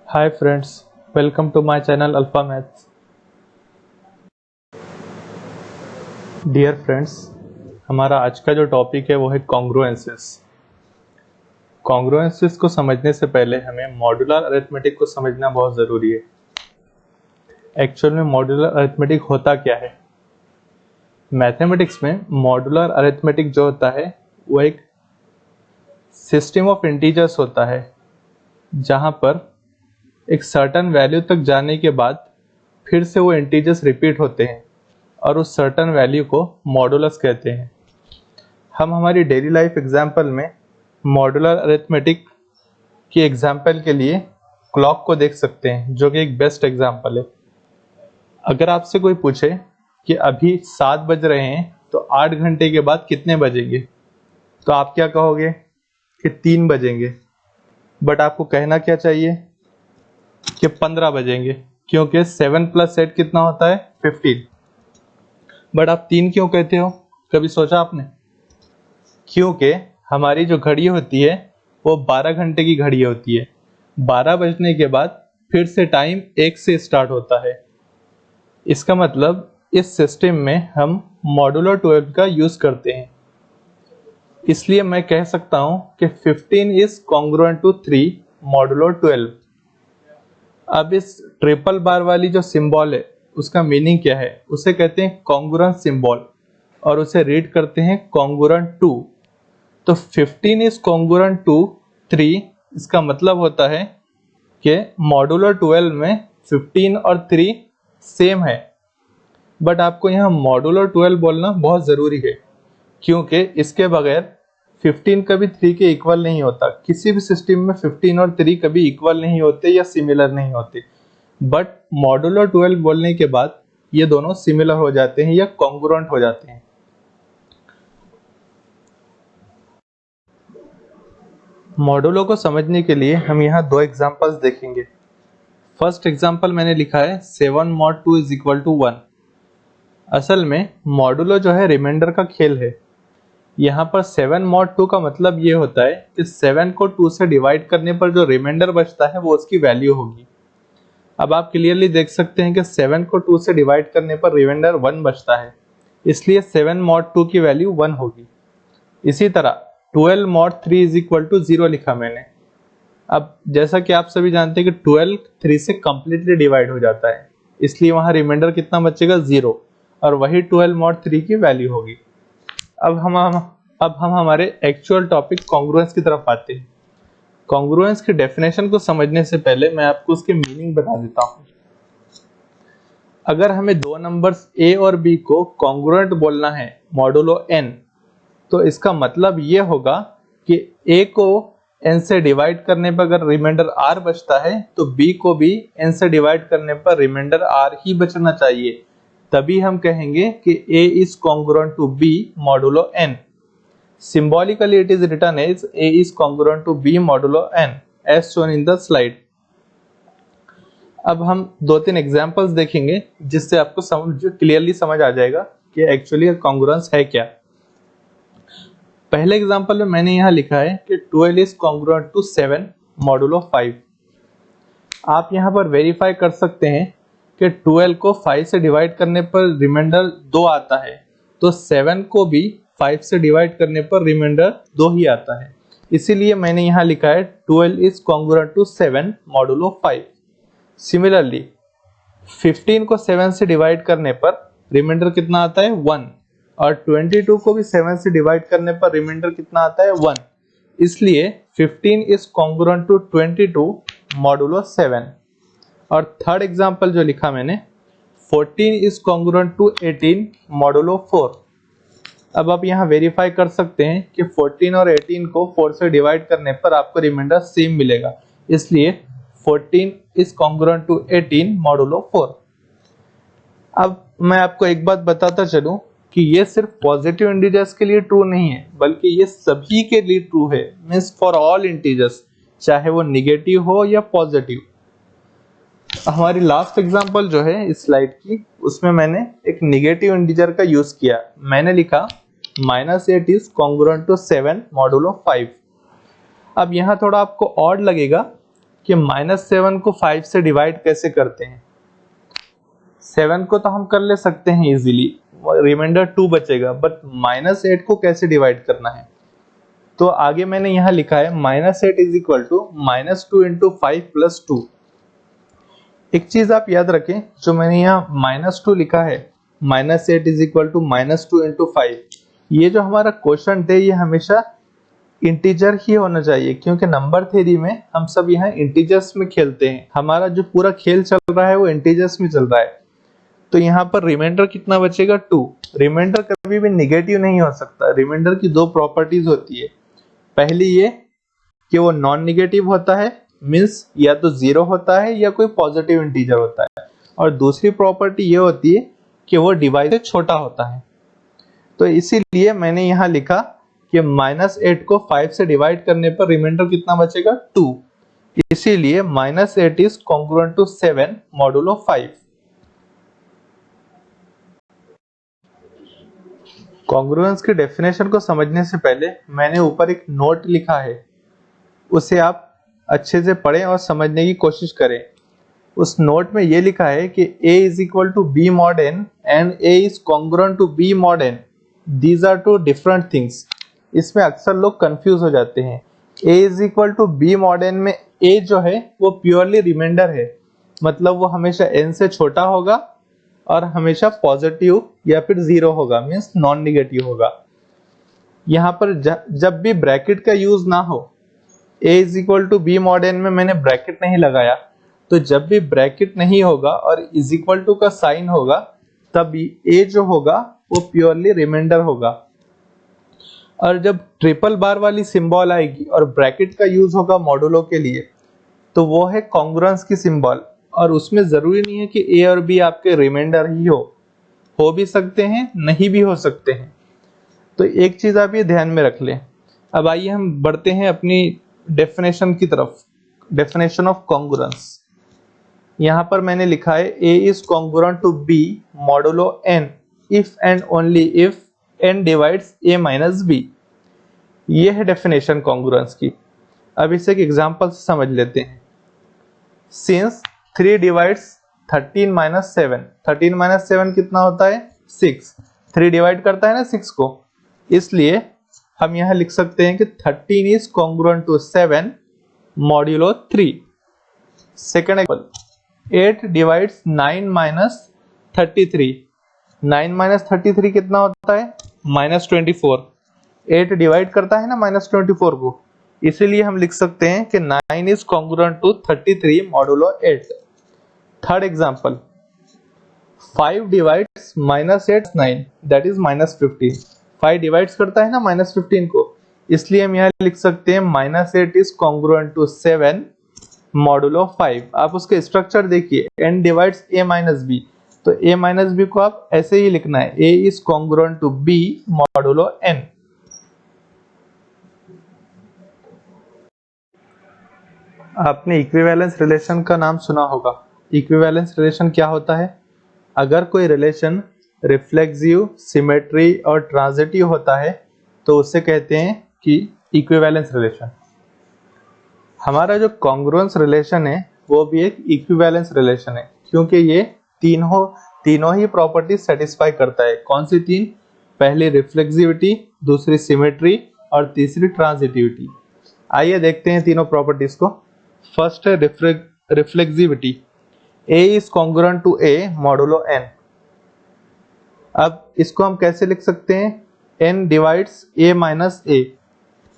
Hi friends, welcome to my channel Alpha Maths. Dear friends, हमारा आज का जो टॉपिक है वो है कॉन्ग्रुएंसेस। कॉन्ग्रुएंसेस को समझने से पहले हमें मॉड्यूलर अरिथमेटिक को समझना बहुत ज़रूरी है। एक्चुअल में मॉड्यूलर अरिथमेटिक होता क्या है? मैथमेटिक्स में मॉड्यूलर अरिथमेटिक जो होता है वो एक सिस्टम ऑफ इंटीजर्स होता है जहाँ पर एक सर्टन वैल्यू तक जाने के बाद फिर से वो इंटीजर्स रिपीट होते हैं और उस सर्टन वैल्यू को मॉडुलस कहते हैं। हम हमारी डेली लाइफ एग्जाम्पल में मॉड्यूलर अरिथमेटिक की एग्जाम्पल के लिए क्लॉक को देख सकते हैं, जो कि एक बेस्ट एग्जाम्पल है। अगर आपसे कोई पूछे कि अभी 7 बज रहे हैं तो 8 घंटे के बाद कितने बजेंगे, तो आप क्या कहोगे कि 3 बजेंगे। बट आपको कहना क्या चाहिए कि 15 बजेंगे, क्योंकि 7 + 8 कितना होता है 15। बट आप 3 क्यों कहते हो, कभी सोचा आपने? क्योंकि हमारी जो घड़ी होती है वो 12 घंटे की घड़ी होती है। 12 बजने के बाद फिर से टाइम 1 से स्टार्ट होता है। इसका मतलब इस सिस्टम में हम मॉड्यूलर 12 का यूज करते हैं। इसलिए मैं कह सकता हूं कि 15 इज कॉन्ग्रुएंट टू 3 मॉड्यूलर 12। अब इस ट्रिपल बार वाली जो सिंबल है उसका मीनिंग क्या है? उसे कहते हैं कॉन्ग्रुएंट सिंबल और उसे रीड करते हैं कॉन्ग्रुएंट टू। तो 15 इज कॉन्ग्रुएंट टू 3, इसका मतलब होता है कि मॉड्यूलर 12 में 15 और 3 सेम है। बट आपको यहाँ मॉड्यूलर 12 बोलना बहुत ज़रूरी है, क्योंकि इसके बगैर 15 कभी 3 के इक्वल नहीं होता। किसी भी सिस्टम में 15 और 3 कभी इक्वल नहीं होते या सिमिलर नहीं होते। बट मॉड्यूलर 12 बोलने के बाद ये दोनों सिमिलर हो जाते हैं या कॉन्ग्रुएंट हो जाते हैं। मॉड्यूलो को समझने के लिए हम यहाँ 2 एग्जांपल्स देखेंगे। फर्स्ट एग्जांपल मैंने लिखा है 7 mod 2 = 1। असल में मॉड्यूलो जो है रिमाइंडर का खेल है। यहाँ पर 7 mod 2 का मतलब ये होता है कि 7 को 2 से डिवाइड करने पर जो रिमाइंडर बचता है वो उसकी वैल्यू होगी। अब आप क्लियरली देख सकते हैं कि 7 को 2 से डिवाइड करने पर रिमाइंडर 1 बचता है, इसलिए 7 mod 2 की वैल्यू 1 होगी। इसी तरह 12 mod 3 = 0 लिखा मैंने। अब जैसा कि आप सभी जानते हैं कि 12 3 से कंप्लीटली डिवाइड हो जाता है, इसलिए वहां रिमाइंडर कितना बचेगा 0, और वही 12 mod 3 की वैल्यू होगी। अब हम हमारे एक्चुअल टॉपिक कॉन्ग्रुएंस की तरफ आते हैं। कॉन्ग्रुएंस की डेफिनेशन को समझने से पहले मैं आपको उसके मीनिंग बता देता हूं। अगर हमें दो नंबर्स a और b को कॉन्ग्रुएंट बोलना है मॉडुलो n, तो इसका मतलब ये होगा कि a को n से डिवाइड करने पर अगर रिमाइंडर r बचता है तो b को भी n से डिवाइड करने पर रिमाइंडर r ही बचना चाहिए। तभी हम कहेंगे कि a is congruent to b modulo n. Symbolically it is written as a is congruent to b modulo n as shown in the slide. अब हम 2-3 एग्जांपल्स देखेंगे जिससे आपको क्लियरली समझ आ जाएगा कि एक्चुअली कॉन्ग्रुएंस है क्या। पहले एग्जांपल में मैंने यहाँ लिखा है कि 12 is congruent to 7 modulo 5। आप यहाँ पर वेरीफाई कर सकते हैं कि 12 को 5 से डिवाइड करने पर रिमाइंडर 2 आता है, तो 7 को भी 5 से डिवाइड करने पर रिमाइंडर 2 ही आता है। इसीलिए मैंने यहाँ लिखा है 12 is congruent to 7 modulo 5। Similarly 15 को 7 से डिवाइड करने पर रिमाइंडर कितना आता है 1, और 22 को भी 7 से डिवाइड करने पर रिमाइंडर कितना आता है 1। इसलिए 15 is congruent to 22 modulo 7। और थर्ड एग्जांपल जो लिखा मैंने 14 is congruent to 18 modulo 4। अब आप यहाँ वेरीफाई कर सकते हैं कि 14 और 18 को 4 से डिवाइड करने पर आपको रिमाइंडर सेम मिलेगा, इसलिए 14 is congruent to 18 modulo 4। अब मैं आपको एक बात बताता चलूं कि ये सिर्फ पॉजिटिव इंटीजर्स के लिए ट्रू नहीं है, बल्कि ये सभी के लिए ट्रू है, मींस फॉर ऑल इंटीजर्स, चाहे वो नेगेटिव हो या पॉजिटिव। हमारी लास्ट एग्जांपल जो है इस स्लाइड की, उसमें मैंने एक नेगेटिव इंटीजर का यूज किया। मैंने लिखा -8 is congruent to 7 modulo 5। अब यहाँ थोड़ा आपको ऑड लगेगा कि -7 को 5 से डिवाइड कैसे करते हैं। 7 को तो हम कर ले सकते हैं इजीली, रिमाइंडर 2 बचेगा, बट -8 को कैसे डिवाइड करना है। तो आगे मैंने यहाँ लिखा है -8 is equal to -2 into 5 plus 2। एक चीज आप याद रखें, जो मैंने यहाँ -2 लिखा है, -8 इज इक्वल टू -2 इंटू 5, ये जो हमारा क्वेश्चन है ये हमेशा इंटीजर ही होना चाहिए, क्योंकि नंबर थ्योरी में हम सब यहाँ इंटीजर्स में खेलते हैं। हमारा जो पूरा खेल चल रहा है वो इंटीजर्स में चल रहा है। तो यहाँ पर रिमाइंडर कितना बचेगा, 2। रिमाइंडर कभी भी निगेटिव नहीं हो सकता। रिमाइंडर की दो प्रॉपर्टीज होती है। पहली ये कि वो नॉन निगेटिव होता है, मीन्स या तो 0 होता है या कोई पॉजिटिव इंटीजर होता है, और दूसरी प्रॉपर्टी ये होती है कि वो डिवाइड से छोटा होता है। तो इसीलिए मैंने यहाँ लिखा कि -8 को 5 से डिवाइड करने पर रिमाइंडर कितना बचेगा, 2। इसीलिए -8 is congruent to 7 modulo 5। Congruence की डेफिनेशन को समझने से पहले मैंने ऊपर एक नोट लिखा है, उसे आप अच्छे से पढ़ें और समझने की कोशिश करें। उस नोट में ये लिखा है कि A is equal to B mod n and A is congruent to B mod n, these are two different things. इसमें अक्सर लोग कंफ्यूज हो जाते हैं। A is equal to B mod n में A जो है वो प्योरली रिमाइंडर है, मतलब वो हमेशा n से छोटा होगा और हमेशा पॉजिटिव या फिर 0 होगा, मीन्स नॉन निगेटिव होगा। यहाँ पर जब भी ब्रैकेट का यूज ना हो, A is equal to B mod n में मैंने ब्रैकेट नहीं लगाया, तो जब भी ब्रैकेट नहीं होगा और इज इक्वल टू का साइन होगा, तब A जो होगा वो प्योरली रिमाइंडर होगा। और जब ट्रिपल बार वाली सिंबल आएगी और ब्रैकेट का यूज होगा मॉडुलो के लिए, तो वो है कॉन्ग्रुएंस की सिंबल, और उसमें जरूरी नहीं है कि A और B आपके रिमाइंडर ही हो भी सकते हैं, नहीं भी हो सकते हैं। तो एक चीज आप ये ध्यान में रख लें। अब आइए हम बढ़ते हैं अपनी डेफिनेशन की तरफ, डेफिनेशन ऑफ कॉन्ग्रुएंस। यहाँ पर मैंने लिखा है A is congruent to B modulo n if and only if n divides A minus B। ये है डेफिनेशन कॉन्ग्रुएंस की। अब इसे एक एग्जांपल से समझ लेते हैं। सिंस 3 डिवाइड्स 13 माइनस 7, 13 माइनस 7 कितना होता है, 6। 3 डिवाइड करता है ना 6 को, इसलिए हम यहाँ लिख सकते हैं कि 13 is congruent to 7 modulo 3। Second example, 8 divides 9 minus 33। 9 minus 33 कितना होता है, -24। 8 डिवाइड करता है ना -24 को, इसीलिए हम लिख सकते हैं कि 9 is congruent to 33 modulo 8। Third example, 5 divides -8 9, that is -15। 5 divides करता है ना -15 को, इसलिए हम यहाँ लिख सकते हैं -8 इज कॉन्ग्रुएंट टू 7 मॉडुलो 5। आप उसके स्ट्रक्चर देखिए, n divides A minus B, तो A माइनस B को आप ऐसे ही लिखना है, A is congruent to B modulo n। आपने इक्विवेलेंस रिलेशन का नाम सुना होगा। इक्विवेलेंस रिलेशन क्या होता है? अगर कोई रिलेशन रिफ्लेक्सिव, सिमेट्री और ट्रांजिटिव होता है तो उसे कहते हैं कि इक्विवेलेंस रिलेशन। हमारा जो कॉन्ग्रुएंस रिलेशन है वो भी एक इक्विवेलेंस रिलेशन है, क्योंकि ये तीनों ही प्रॉपर्टी सेटिस्फाई करता है। कौन सी तीन? पहली रिफ्लेक्सिविटी, दूसरी सिमेट्री और तीसरी ट्रांजिटिविटी। आइए देखते हैं तीनों प्रॉपर्टीज को। फर्स्ट है reflexivity. A is congruent to A modulo n। अब इसको हम कैसे लिख सकते हैं? n divides A minus A।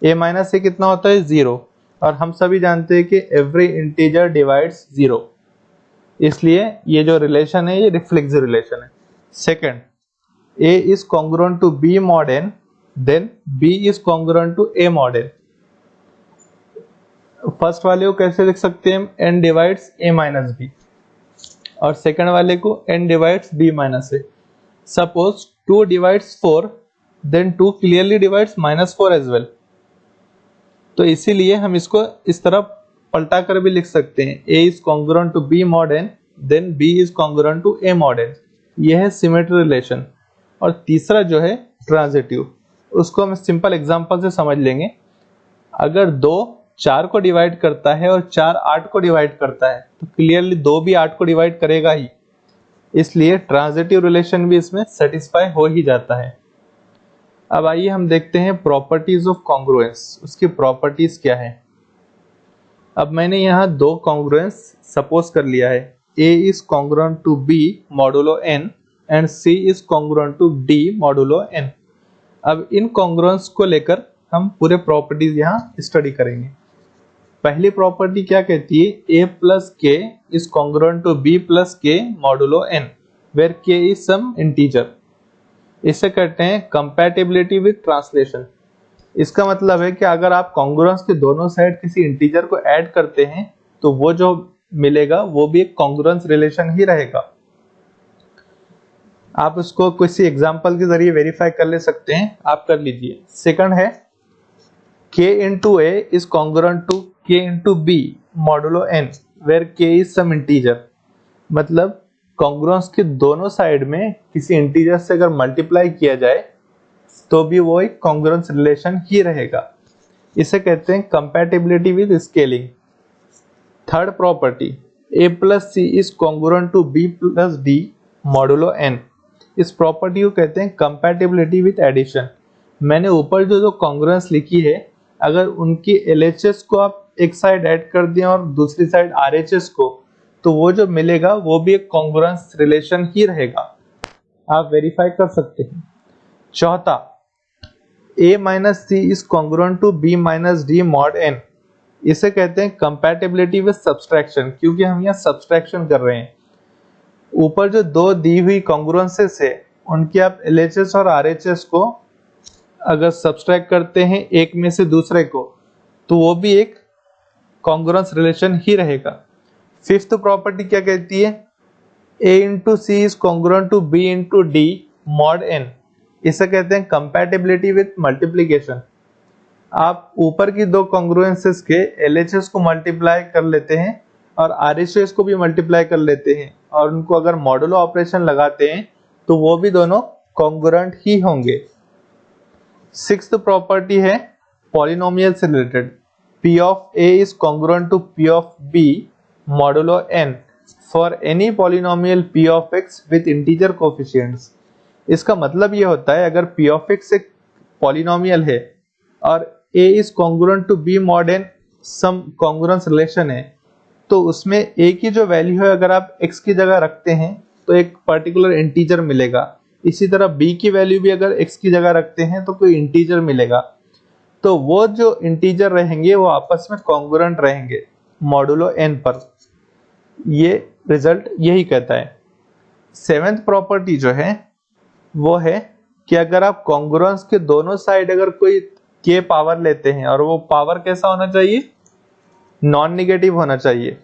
A minus A कितना होता है? 0, और हम सभी जानते हैं कि एवरी इंटीजर डिवाइड्स 0, इसलिए ये जो रिलेशन है ये रिफ्लेक्सिव रिलेशन है। Second, A is congruent to B mod n, then B is congruent to A mod n। First वाले को कैसे लिख सकते हैं? n divides A minus B, और सेकंड वाले को n divides B minus A। Suppose 2 divides 4, then 2 clearly divides -4 as well. तो इसीलिए हम इसको इस तरह पलटा कर भी लिख सकते हैं, A is congruent to B mod n, then B is congruent to A mod n। यह है सिमेट्री रिलेशन। और तीसरा जो है ट्रांजिटिव, उसको हम सिंपल एग्जांपल से समझ लेंगे। अगर दो 4 को डिवाइड करता है और 4 8 को डिवाइड करता है, तो क्लियरली 2 भी 8 को डिवाइड करेगा ही, इसलिए ट्रांजिटिव रिलेशन भी इसमें सेटिस्फाई हो ही जाता है। अब आइए हम देखते हैं प्रॉपर्टीज ऑफ कॉन्ग्रुएंस, उसकी प्रॉपर्टीज क्या है। अब मैंने यहाँ दो कॉन्ग्रुएंस सपोज कर लिया है, A is congruent to B modulo n and C is congruent to D modulo n। अब इन कॉन्ग्रुएंस को लेकर हम पूरे प्रॉपर्टीज यहाँ स्टडी करेंगे। पहली प्रॉपर्टी क्या कहती है, A plus K is congruent to B plus K modulo n where K is some integer। इसे कहते हैं कंपैटिबिलिटी विद ट्रांसलेशन। इसका मतलब है कि अगर आप कॉन्ग्रुएंस के दोनों साइड किसी इंटीजर को ऐड करते हैं तो वो जो मिलेगा वो भी एक कॉन्ग्रुएंस रिलेशन ही रहेगा। आप उसको किसी एग्जांपल के जरिए वेरीफाई कर ले सकते हैं, आप कर लीजिए। सेकंड है k into a is congruent to k into b modulo n where k is some integer। मतलब कॉन्ग्रुएंस के दोनों साइड में किसी इंटीजर से अगर मल्टीप्लाई किया जाए तो भी वो एक कॉन्ग्रुएंस रिलेशन ही रहेगा। इसे कहते हैं compatibility with scaling. Third property a plus c is congruent to b plus d modulo n। इस प्रॉपर्टी को कहते हैं कंपैटिबिलिटी विद एडिशन। मैंने ऊपर जो कॉन्ग्रुएंस लिखी है, अगर उनकी LHS को आप एक साइड ऐड कर दें और दूसरी साइड RHS को, तो वो जो मिलेगा वो भी एक कॉन्ग्रुएंस रिलेशन ही रहेगा, आप वेरीफाई कर सकते हैं। चौथा a minus c is congruent to b minus d mod n। इसे कहते हैं कंपैटिबिलिटी विद सब्सट्रैक्शन, क्योंकि हम यहाँ सब्सट्रैक्शन कर रहे हैं। ऊपर जो दो दी हुई कॉन्ग्रुएंसेस है उनकी आप LHS और RHS को अगर सब्सट्रैक्ट करते हैं एक में से दूसरे को, तो वो भी एक कॉन्ग्रुएंस रिलेशन ही रहेगा। फिफ्थ प्रॉपर्टी क्या कहती है, a into c is congruent to b into d mod n। इसे कहते हैं कंपैटिबिलिटी विद मल्टीप्लिकेशन। आप ऊपर की दो कॉन्ग्रुएंसेस के LHS को मल्टीप्लाई कर लेते हैं और RHS को भी मल्टीप्लाई कर लेते हैं और उनको अगर मॉडुलो ऑपरेशन लगाते हैं तो वो भी दोनों कॉन्ग्रुएंट ही होंगे। सिक्स्थ प्रॉपर्टी है पॉलिनोमियल से related, P of A is congruent to P of B modulo n for any polynomial P of x with integer coefficients। इसका मतलब ये होता है अगर P of x एक पॉलिनोमियल है और A is congruent to B mod n some congruence relation है, तो उसमें A की जो वैल्यू है अगर आप x की जगह रखते हैं तो एक पर्टिकुलर इंटीजर मिलेगा। इसी तरह B की वैल्यू भी अगर x की जगह रखते हैं तो कोई इंटीजर मिलेगा। तो वो जो इंटीजर रहेंगे वो आपस में कॉन्ग्रुएंट रहेंगे मॉडुलो n पर। ये रिजल्ट यही कहता है। सेवेंथ प्रॉपर्टी जो है वो है कि अगर आप कॉन्ग्रुएंस के दोनों साइड अगर कोई k पावर लेते हैं और वो पावर कैसा होना चाहिए, नॉन नेगेटिव होना चाहिए,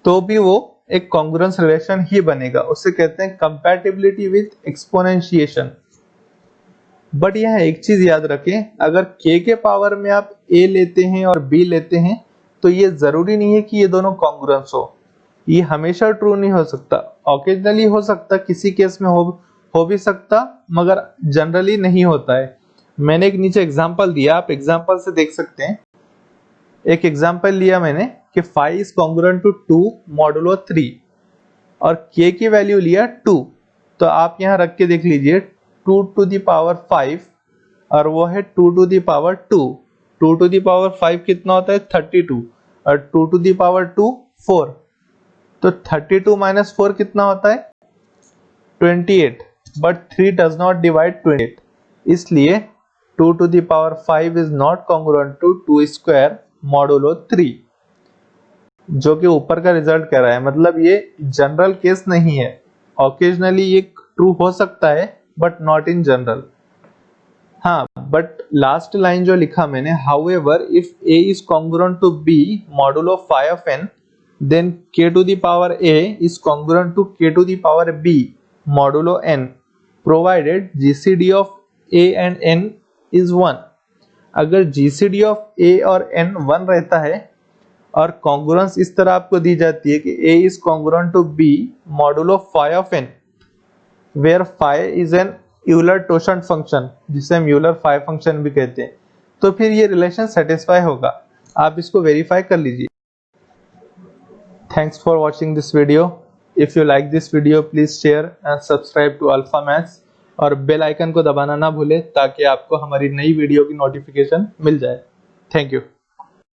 तो भी वो एक कॉन्ग्रुएंस रिलेशन ही बनेगा। उसे कहते हैं कंपैटिबिलिटी विद एक्सपोनेंशिएशन। बट यहाँ एक चीज याद रखें, अगर k के पावर में आप a लेते हैं और b लेते हैं तो ये जरूरी नहीं है कि ये दोनों कॉन्ग्रुएंस हो। ये हमेशा ट्रू नहीं हो सकता, ऑकेजनली हो सकता, किसी केस में हो भी सकता, मगर जनरली नहीं होता है। मैंने एक नीचे एग्जांपल दिया, आप एग्जांपल से देख सकते हैं। एक एग्जांपल लिया मैंने कि 5 is congruent to 2 modulo 3 और k की वैल्यू लिया 2, तो आप यहाँ रख के देख लीजिए 2 to the power 5 और वो है 2 to the power 2। 2 to the power 5 कितना होता है, 32, और 2 to the power 2 4, तो 32 minus 4 कितना होता है, 28, but 3 does not divide 28, इसलिए 2 to the power 5 is not congruent to 2 square modulo 3, जो कि ऊपर का रिजल्ट कह रहा है। मतलब ये जनरल केस नहीं है, ऑकेजनली ये ट्रू हो सकता है बट नॉट इन जनरल। हाँ, बट लास्ट लाइन जो लिखा मैंने, however if a is congruent to b modulo phi of n then k to the power a is congruent to k to the power b modulo n provided gcd of a and n is 1। अगर gcd of a और n 1 रहता है और congruence इस तरह आपको दी जाती है कि a is congruent to b modulo phi of n where phi is an Euler-Toshant function, जिसे हम यूलर phi फंक्शन भी कहते हैं, तो फिर ये रिलेशन सेटिस्फाई होगा। आप इसको वेरीफाई कर लीजिए। Thanks for watching this video. If you like this video please share and subscribe to Alpha Maths और बेल आइकन को दबाना ना भूलें ताकि आपको हमारी नई वीडियो की नोटिफिकेशन मिल जाए। Thank you.